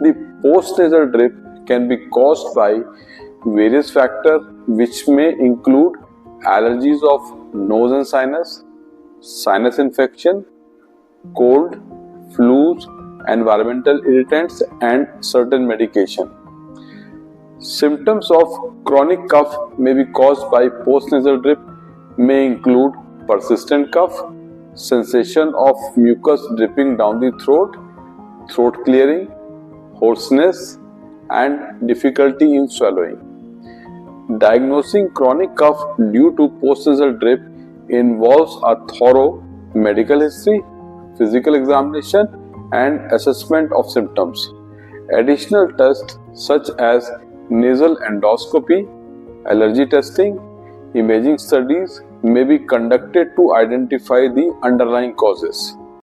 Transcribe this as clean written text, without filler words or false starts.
The postnasal drip can be caused by various factors which may include allergies of nose and sinus infection, cold, flus, environmental irritants, and certain medication. Symptoms of chronic cough may be caused by postnasal drip may include persistent cough, sensation of mucus dripping down the throat, throat clearing, hoarseness, and difficulty in swallowing. Diagnosing chronic cough due to postnasal drip involves a thorough medical history, physical examination, and assessment of symptoms. Additional tests such as nasal endoscopy, allergy testing, imaging studies may be conducted to identify the underlying causes.